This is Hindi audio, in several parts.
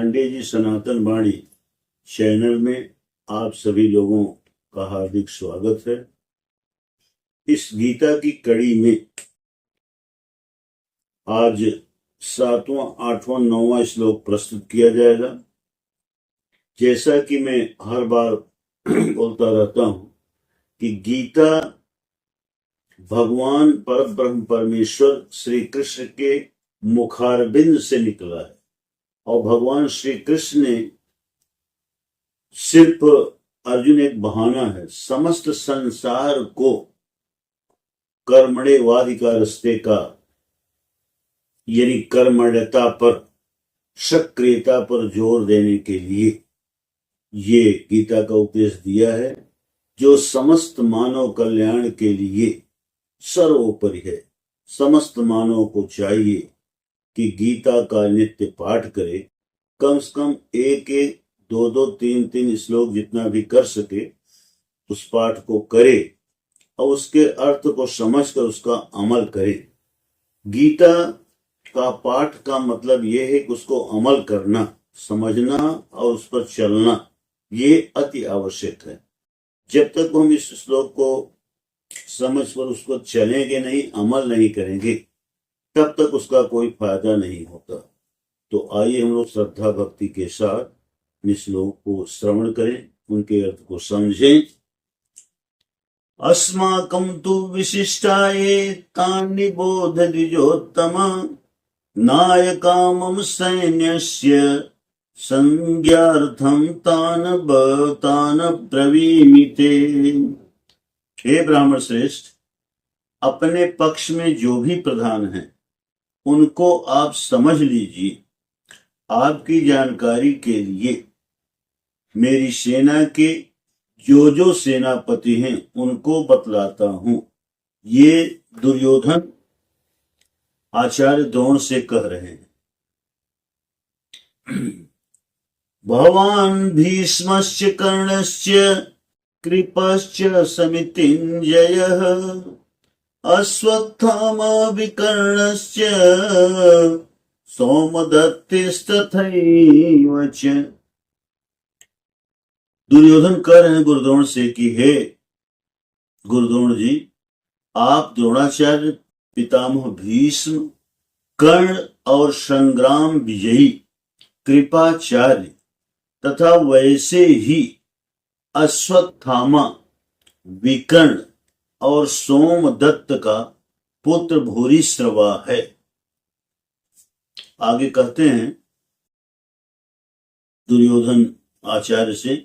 पांडे जी सनातन वाणी चैनल में आप सभी लोगों का हार्दिक स्वागत है। इस गीता की कड़ी में आज 7वां, 8वां, 9वां श्लोक प्रस्तुत किया जाएगा। जैसा कि मैं हर बार बोलता रहता हूं कि गीता भगवान परब्रह्म परमेश्वर श्री कृष्ण के मुखारबिंद से निकला है और भगवान श्री कृष्ण ने सिर्फ अर्जुन एक बहाना है, समस्त संसार को कर्मण्येवाधिकारस्ते का यानी कर्मण्यता पर, सक्रियता पर जोर देने के लिए ये गीता का उपदेश दिया है, जो समस्त मानव कल्याण के लिए सर्वोपरि है। समस्त मानव को चाहिए कि गीता का नित्य पाठ करे, कम से कम एक एक, दो दो, तीन तीन श्लोक जितना भी कर सके उस पाठ को करे और उसके अर्थ को समझकर उसका अमल करे। गीता का पाठ का मतलब यह है कि उसको अमल करना, समझना और उस पर चलना, ये अति आवश्यक है। जब तक हम इस श्लोक को समझ कर उसको चलेंगे नहीं, अमल नहीं करेंगे, तब तक उसका कोई फायदा नहीं होता। तो आइए हम लोग श्रद्धा भक्ति के साथ इस श्लोक को श्रवण करें, उनके अर्थ को समझें। अस्माकं तु विशिष्टाये तान्निबोध द्विजोत्तम नायकामं सैन्यस्य संज्ञार्थं तान ब्रवीमि। हे ब्राह्मण श्रेष्ठ, अपने पक्ष में जो भी प्रधान हैं उनको आप समझ लीजिए। आपकी जानकारी के लिए मेरी सेना के जो सेनापति हैं उनको बतलाता हूं। ये दुर्योधन आचार्य द्रोण से कह रहे हैं। भवान भीष्मस्य कर्णस्य कृपश्च समितिञ्जयः अश्वत्थामा विकर्णस्य सोमदत्तिस्तथैव च। दुर्योधन कह रहे हैं गुरुद्रोण से कि हे गुरुद्रोण जी, आप द्रोणाचार्य, पितामह भीष्म, कर्ण और संग्राम विजयी कृपाचार्य तथा वैसे ही अश्वत्थामा, विकर्ण और सोमदत्त का पुत्र भूरिश्रवा है। आगे कहते हैं दुर्योधन आचार्य से,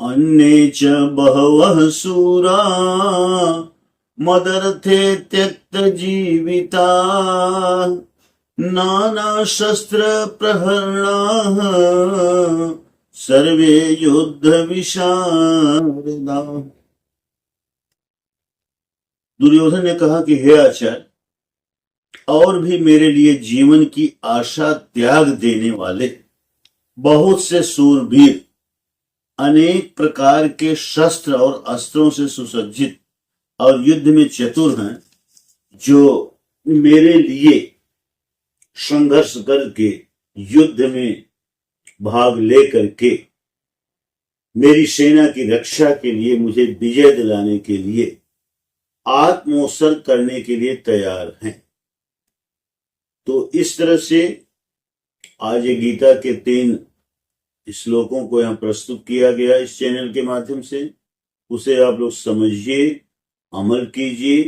अन्ये च बहवः शूरा मदर्थे त्यक्त जीविता नाना शस्त्र प्रहरणाः सर्वे युद्ध विशारदा। दुर्योधन ने कहा कि हे आचार्य, और भी मेरे लिए जीवन की आशा त्याग देने वाले बहुत से शूरवीर, अनेक प्रकार के शस्त्र और अस्त्रों से सुसज्जित और युद्ध में चतुर हैं, जो मेरे लिए संघर्ष करके युद्ध में भाग लेकर के मेरी सेना की रक्षा के लिए, मुझे विजय दिलाने के लिए, आत्मोत्सर्ग करने के लिए तैयार हैं। तो इस तरह से आज ये गीता के 3 श्लोकों को यहाँ प्रस्तुत किया गया इस चैनल के माध्यम से। उसे आप लोग समझिए, अमल कीजिए।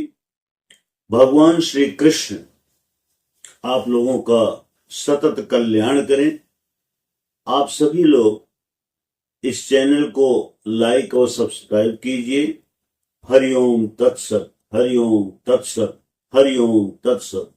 भगवान श्री कृष्ण आप लोगों का सतत कल्याण करें। आप सभी लोग इस चैनल को लाइक और सब्सक्राइब कीजिए। हरिओम तत्सत, हरिओम तत्सत, हरिओम तत्सत।